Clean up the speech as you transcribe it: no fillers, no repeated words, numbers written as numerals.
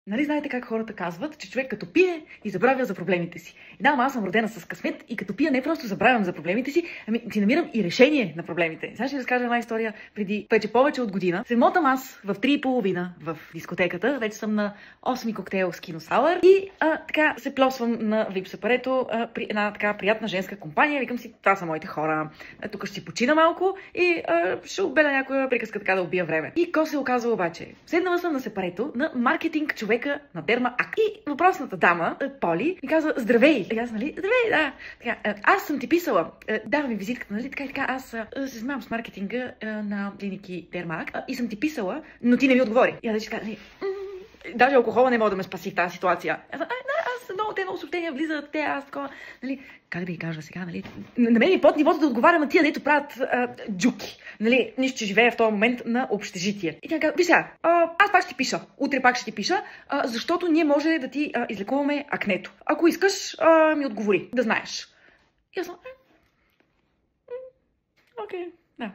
Нали знаете как хората казват, че човек като пие и забравя за проблемите си. И да, аз съм родена с късмет и като пия не просто забравям за проблемите си, ами си намирам и решение на проблемите. Сега ще ви разкажа една история преди вече повече от година. Се мотам аз в 3:30 в дискотеката, вече съм на 8-ми коктейл с киносалър и така се плосвам на VIP сапарето при една така приятна женска компания. Викам си, това са моите хора. Тук ще си почина малко и ще обеда някоя приказка така да убия време. И ко се оказва обаче? Седнала съм на сепарето на маркетинг човека на Дерма Ак. И въпросната дама, Поли, ми казва: здравей! И аз, нали? Здравей, да. Така, аз съм ти писала. Дава ми визитката, нали? Така и така, аз се занимавам с маркетинга на клиники Дерма Ак и съм ти писала, но ти не ми отговори. И аз вече казвам: даже алкохола не мога да ме спаси в тази ситуация. Аз много съобщения влизат, аз такова, нали, как да ги кажа сега, нали, на мен ми под нивото да отговарям на тия, дето правят джуки, нали, нищо, че живея в този момент на общежитие. И тя казва: виж сега, аз пак ще ти пиша, утре пак ще ти пиша, защото ние може да ти излекуваме акнето. Ако искаш, ми отговори, да знаеш. И аз съм: окей, да.